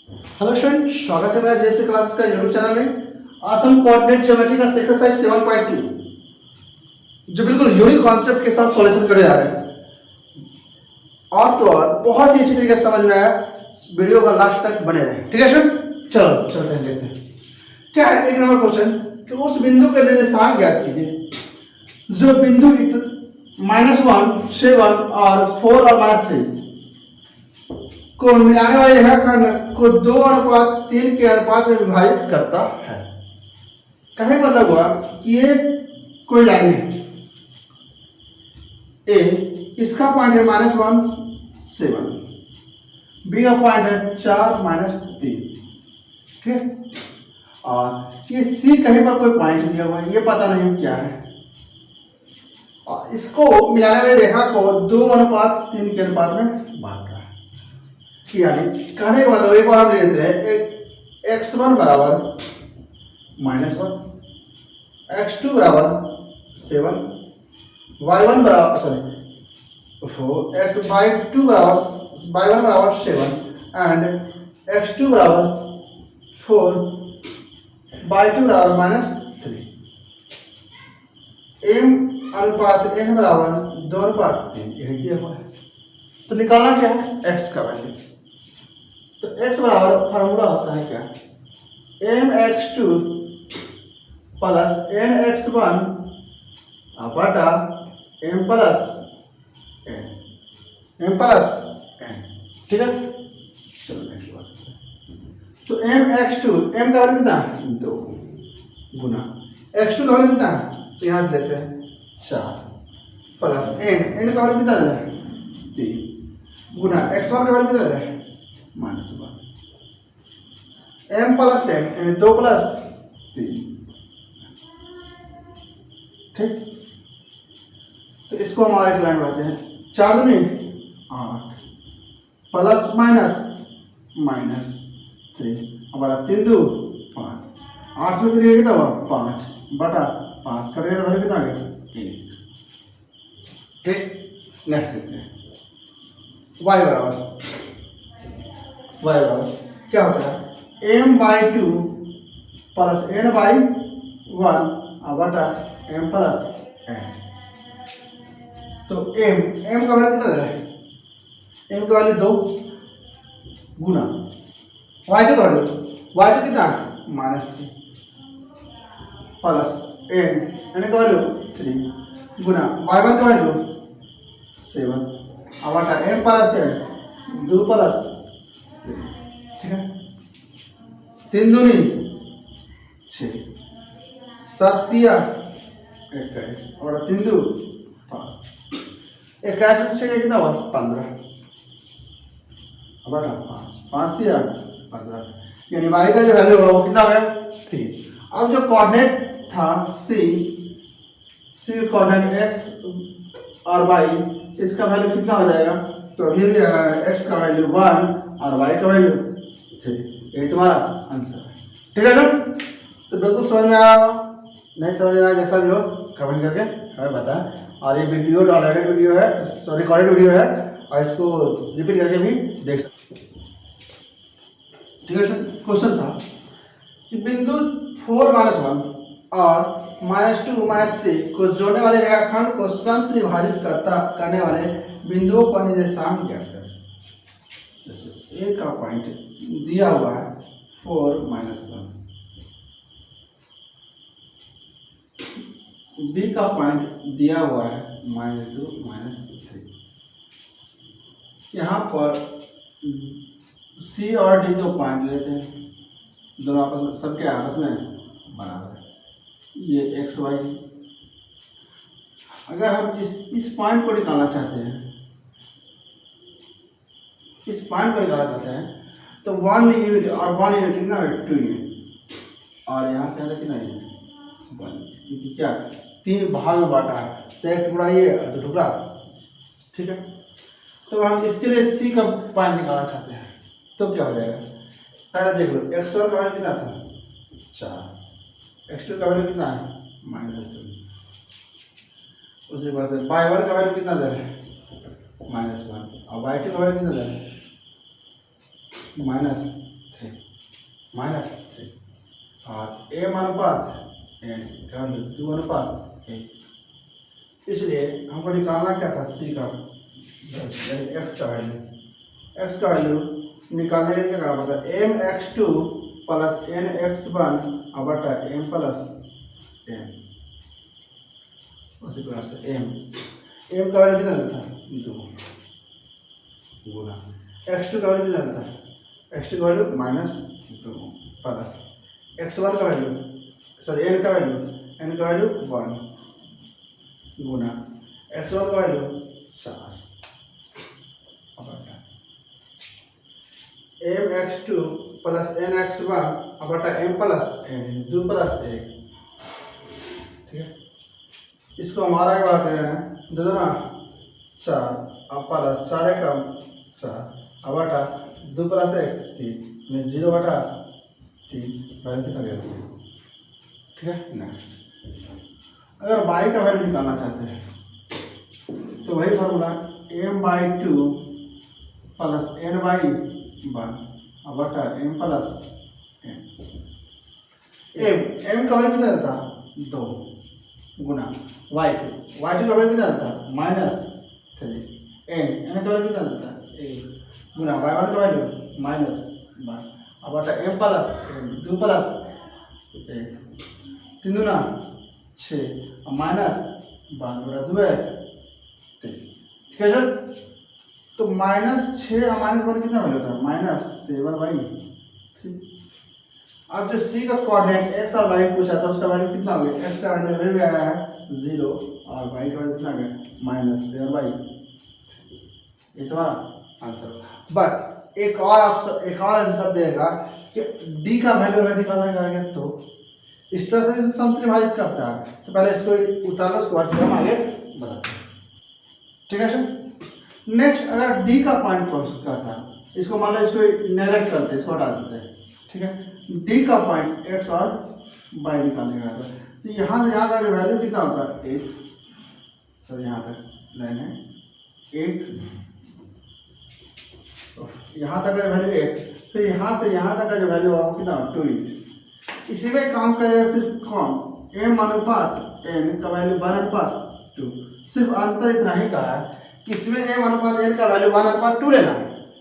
Hello student, स्वागत है मेरा जैसे क्लास का यूट्यूब चैनल में। आज हम कोऑर्डिनेट ज्योमेट्री का एक्सरसाइज 7.2 जो बिल्कुल यूनिक कॉन्सेप्ट के साथ सॉल्यूशन करने जा रहे हैं। और तो और बहुत ही अच्छी तरीके से समझ में आया, वीडियो का लास्ट तक बने रहे। ठीक है स्टूडेंट, चलो चलते हैं, देखते हैं क्या है। एक नंबर क्वेश्चन कि उस बिंदु के निर्देशांक ज्ञात कीजिए जो बिंदु -1, 7 और 4 और -3 को मिलाने वाले रेखाखंड को 2:3 के अनुपात में विभाजित करता है। कहने का मतलब हुआ कि ये कोई लाइन है ए, इसका पॉइंट है -1, 7, बी का पॉइंट है 4, -3। ठीक है, और ये सी कहीं पर कोई पॉइंट दिया हुआ है, ये पता नहीं क्या है। और इसको मिलाने वाली रेखा को 2:3 के अनुपात में बांट रहा है। यानी कहने का मतलब एक बार हम लेते हैं x1 बराबर -1, x2 बराबर 7, y1 बराबर y1 बराबर 7 एंड x2 बराबर 4, y2 बराबर -3। m अनुपात n बराबर 2:3, यही किया हुआ है। तो निकालना क्या है, x का वैल्यू। तो x बराबर फार्मूला होता है क्या, mx2 प्लस nx1 बटा m प्लस n। ठीक है, चलो नेक्स्ट बात। तो mx2, m का वैल्यू कितना है 2 गुना x2 का वैल्यू कितना है, तो यहाँ से लेते हैं 4 प्लस n का वैल्यू कितना है 3 गुना x1 का वैल्यू कितना है -1, m प्लस n यानी 2 प्लस 3। ठीक, तो इसको हम एक लाइन बढ़ाते हैं, 4 दूनी 8 प्लस -3 हमारा 3 2 5, 8 में 3 कितना हुआ 5 बटा 5 कटेगा तो कितना आ गया 1। ठीक, नेक्स्ट देखते हैं y बराबर क्या होता है m/2 प्लस n/1 बटा m प्लस n। तो m का वैल्यू कितना दे रहा है, m का वैल्यू 2 गुना y2 का वैल्यू कितना -3 प्लस n का वैल्यू 3 गुना y1 का वैल्यू 7 बटा m प्लस n 2 प्लस 3। ठीक है, 3 दूनी 6, 7 तिया 21 और 3 2 5, 21 में 6 कितना हुआ 15 बटा 5 तिया 15, यानी y का जो वैल्यू होगा वो कितना हो गया 3। अब जो कोऑर्डिनेट था c कोऑर्डिनेट x और y, इसका वैल्यू कितना हो जाएगा, तो अभी भी x का वैल्यू 1 और y का वैल्यू 3, यही तुम्हारा आंसर है। ठीक है ना, तो बिल्कुल समझ में आया होगा, नहीं समझ में आया जैसा भी हो कमेंट करके हमें बताएं। और ये वीडियो डाउनलोडेड वीडियो है, रिकॉर्डेड वीडियो है, और इसको रिपीट करके भी देख सकते। ठीक है, क्वेश्चन था कि बिंदु 4 -1 और -2 -3 को जोड़ने वाले रेखाखंड को संत्रिभाजित करने वाले बिंदुओं का निर्देशांक ज्ञात करें। जैसे ए का पॉइंट दिया हुआ है 4 -1, बी का पॉइंट दिया हुआ है -2 -3। यहाँ पर सी और डी दो पॉइंट लेते हैं, दोनों आपस में सबके आपस में बराबर है, ये एक्स वाई। अगर हम इस पॉइंट को निकालना चाहते हैं, इस पॉइंट को निकालना चाहते हैं तो 1 यूनिट और 1 यूनिट कितना है 2 यूनिट, और यहाँ से कितना यूनिट 1, क्योंकि क्या 3 भाग में बांटा है, तो एक टुकड़ा ये और 2 टुकड़ा। ठीक है, तो हम इसके लिए सी का पॉइंट निकालना चाहते हैं, तो क्या हो जाएगा, पहले देख लो x1 का वैल्यू कितना था 4, x2 का वैल्यू कितना है -2, उसी प्रकार से y1 का वैल्यू कितना दे रहे हैं -1 और y2 का वैल्यू कितना दे रहे हैं -3। 3 -3 और m अनुपात n का वैल्यू 2 अनुपात 1। इसलिए हमको निकालना क्या था, c का यानी x का वैल्यू निकालने के लिए क्या करना पड़ता है, mx2 प्लस nx1 बटा m प्लस n। उसी प्रकार से m का वैल्यू कितना देता है 2 गुना x2 का वैल्यू कितना देता है, x2 का वैल्यू -2 प्लस x1 का वैल्यू सॉरी n का वैल्यू 1 गुना x1 का वैल्यू 4 mx2 प्लस nx1 बटा m प्लस n 2 प्लस 1। ठीक है, इसको हम आगे बढ़ाते हैं, 2 दूना 4 अब प्लस 4 का 4 बटा 2 प्लस 1 3 0 बटा 3 वैल्यू कितना गया। ठीक है, नेक्स्ट अगर y का वैल्यू निकालना चाहते हैं तो वही फार्मूला m/2 प्लस n/1 बटा m प्लस n। m का वैल्यू कितना देता 2 गुना y2 का वैल्यू कितना देता -3 n का वैल्यू कितना देता 1 गुना y1 का वैल्यू -1 बटा m प्लस n 2 प्लस 1 3 दूना 6 -12 बटा 2 3। ठीक है सर, तो -6 और -1 कितना वैल्यू होता है -7/3। अब जो c का कोऑर्डिनेट x और y पूछा था उसका वैल्यू कितना हो गया, x का वैल्यू अभी भी आया है 0 और y का वैल्यू कितना गया -7/3। ये तुम्हारा आंसर। बट एक और आंसर देगा कि d का वैल्यू अगर निकालना चाहेंगे तो इस तरह से समत्रिभाजित करता है, तो पहले इसको उतार लो, उसके बाद हम आगे बताते हैं। ठीक है सर, नेक्स्ट अगर d का पॉइंट कहता है, इसको मान लो इसको नेगलेक्ट करते हैं, इसको हटा देते हैं। ठीक है, d का पॉइंट x और y निकालने का है, तो यहाँ से यहाँ का जो वैल्यू कितना होता है 1। सर यहाँ तक लाइन है 1, यहाँ तक का वैल्यू 1, फिर यहाँ से यहाँ तक का जो वैल्यू होगा कितना 2। इसी में काम करेगा सिर्फ कौन, m अनुपात n का वैल्यू 1/2। सिर्फ अंतर इतना ही कहा है कि इसमें m अनुपात n का वैल्यू 1/2 लेना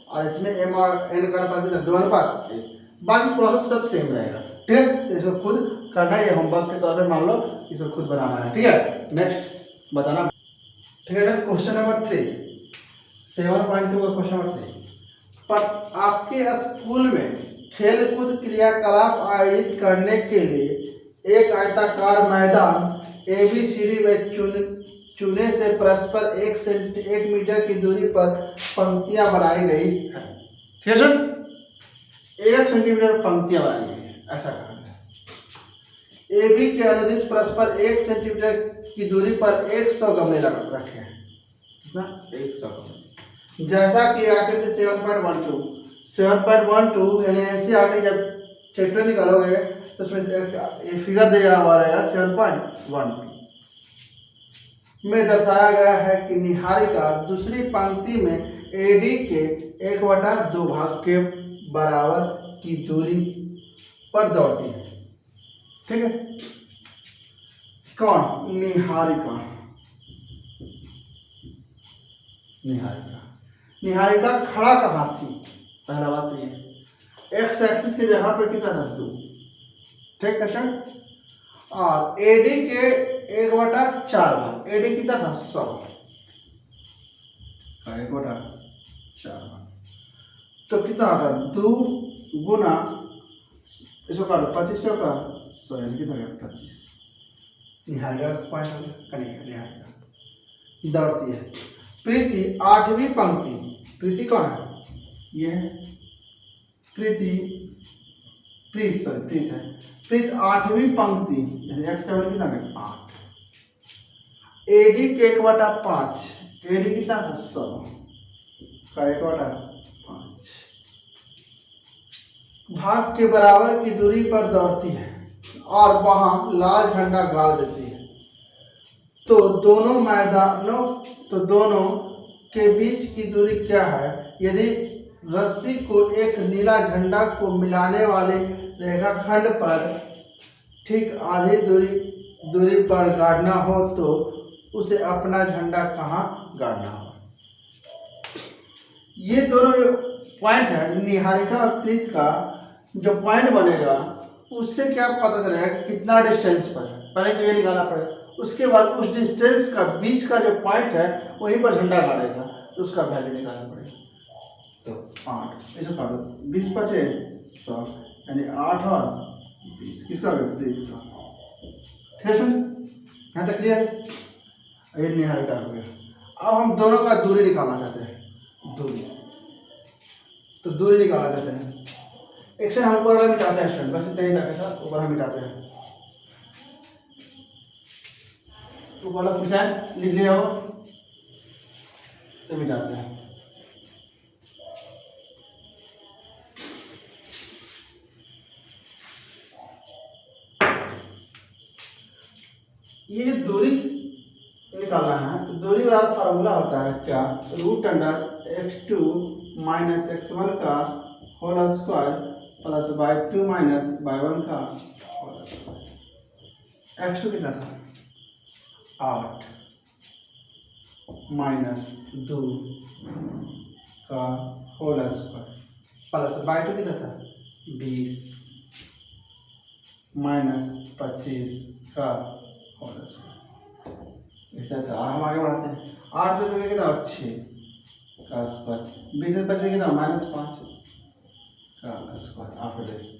और इसमें m और n का अनुपात कितना 2/1। बाकी प्रोसेस सब सेम रहेगा। ठीक है, तो इसको खुद करना है, होमवर्क के तौर पे मान लो इसको खुद बनाना है। ठीक है, नेक्स्ट बताना। ठीक है, क्वेश्चन नंबर 3 7.2 का क्वेश्चन नंबर 3। पर आपके स्कूल में खेलकूद क्रियाकलाप आयोजित करने के लिए एक आयताकार मैदान ABCD में चुने से परस्पर 1 मीटर की दूरी पर पंक्तियां बनाई गई है। ठीक है सर, 1 सेंटीमीटर पंक्तियां बनाई गई है, ऐसा कहा है। AB के अनुदिश परस्पर 1 सेंटीमीटर की दूरी पर 100 गमले रखे हैं। कितना 100 गमले, जैसा कि आकृति 7.12 यानी एनसीईआरटी जब चैप्टर निकालोगे तो उसमें ये फिगर दिया हुआ रहेगा 7.12 में दर्शाया गया है कि निहारिका दूसरी पंक्ति में AD के 1/2 भाग के बराबर की दूरी पर दौड़ती है। ठीक है, कौन, निहारिका। निहारिका खड़ा कहाँ थी, पहला बात तो ये एक्स एक्सिस की जगह पे कितना था 2। ठीक है सर, और AD के 1/4 भाग, AD कितना था 100 का 1/4 भाग, तो कितना आता 2 गुना इसको काटो 2500 का 100 यानी कितना गया 25। निहारिका पॉइंट निहारिका दौड़ती है। प्रीति 8वीं पंक्ति, प्रीति कौन है, ये है प्रीति, प्रीत है। प्रीत 8वीं पंक्ति यानी x का वैल्यू कितना है 8। AD के 1/5, AD कितना था 100 का 1/5 भाग के बराबर की दूरी पर दौड़ती है और वहां लाल झंडा गाड़ देती है। तो दोनों के बीच की दूरी क्या है, यदि रस्सी को एक नीला झंडा को मिलाने वाले रेखाखंड पर ठीक आधी दूरी पर गाड़ना हो तो उसे अपना झंडा कहाँ गाड़ना हो। ये दोनों जो पॉइंट है निहारिका और प्रीत का जो पॉइंट बनेगा उससे क्या पता चलेगा कि कितना डिस्टेंस पर है। पहले तो ये निकालना पड़ेगा, उसके बाद उस डिस्टेंस का बीच का जो पॉइंट है वहीं पर झंडा गाड़ेगा तो उसका वैल्यू निकालना पड़ेगा। तो 8 ऐसे काट दो, 20 बचे 100 यानी 8 और 20 किसका हो गया? प्रीत का। ठीक है सुन, यहाँ तक क्लियर? ये निहारिका हो गया। अब हम दोनों का दूरी निकालना चाहते हैं। दूरी तो दूरी निकालना चाहते हैं। एक से हम ऊपर वाला मिटाते हैं स्टूडेंट, बस इतना ही तक था, ऊपर हम मिटाते हैं। ऊपर वाला पूछा है, लिख लिया हो तो मिटाते हैं। ये दूरी निकालना है तो दूरी वाला फार्मूला होता है क्या? √x2 - x1 का whole square plus y2 - y1 का होल स्क्वायर। x2 कितना था? 8 - 2 का होल स्क्वायर प्लस y2 कितना था? 20 - 25 का होल स्क्वायर। इस तरह से और हम आगे बढ़ाते हैं। 8 पे तो कितना? 6 का स्क्वायर, 20 में बचे कितना? -5 का स्क्वायर। आप देखिए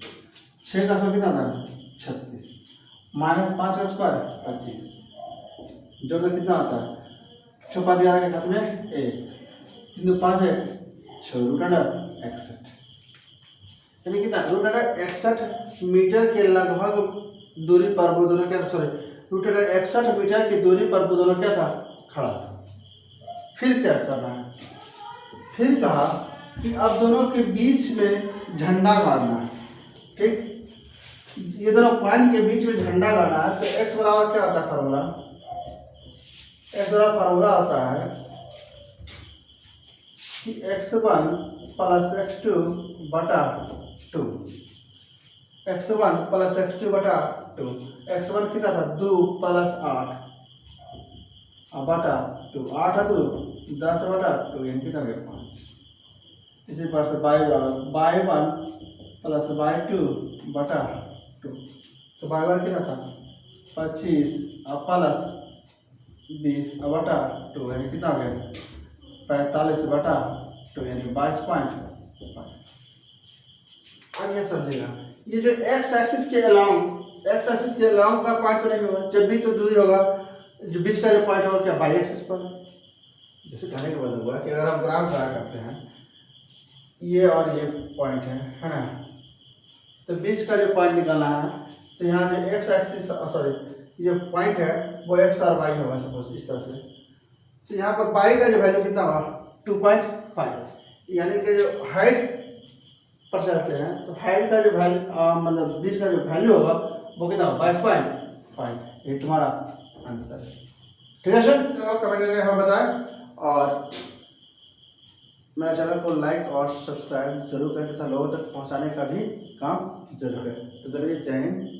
6 का स्क्वायर कितना था? 36 -5 का स्क्वायर 25 जो कि कितना होता है? 6 5 11 के खाते में 1 3 2 5 है 6 √61 यानी कितना? √61 मीटर के लगभग दूरी पर वो दोनों क्या? सॉरी √61 मीटर की दूरी पर वो दोनों क्या था? खड़ा था। फिर क्या करना है? फिर कहा कि अब दोनों के बीच में झंडा गाड़ना है। ठीक, ये दोनों पॉइंट के बीच में झंडा गाड़ना है तो x बराबर क्या होता है? फार्मूला x बराबर फार्मूला होता है कि x1 + x2 बटा 2, x1 + x2 बटा 2। x1 कितना था? 2 + 8 बटा 2, 8 है 2 10 बटा 2 यानी कितना गया? 5। इसी पर से y बराबर y1 + y2 बटा 2। तो y1 कितना था? 25 प्लस 20 बटा 2 यानी कितना हो गया? 45 बटा 2 यानी 22.5। आगे समझेगा, ये जो x एक्सिस के अलाउंग का पॉइंट तो नहीं होगा, जब भी तो दूरी होगा जो बीच का जो पॉइंट होगा क्या? y एक्सिस पर। जैसे कहने का मतलब हुआ कि अगर हम ग्राफ ड्रा करते हैं ये और ये पॉइंट है ना, तो बीच का जो पॉइंट निकालना है तो यहाँ जो x एक्सिस सॉरी ये पॉइंट है वो x और y होगा सपोज इस तरह से। तो यहाँ पर y का जो वैल्यू कितना होगा? 2.5 यानी कि जो हाइट पर चलते हैं तो हाइट का जो वैल्यू मतलब बीच का जो वैल्यू होगा वो कितना होगा? 22.5। ये तुम्हारा आंसर है। ठीक है सर, तो कमेंट करके हमें बताएं और मेरे चैनल को लाइक और सब्सक्राइब जरूर करें तथा लोगों तक पहुंचाने का भी काम जरूर करें। तो चलिए, जय हिंद।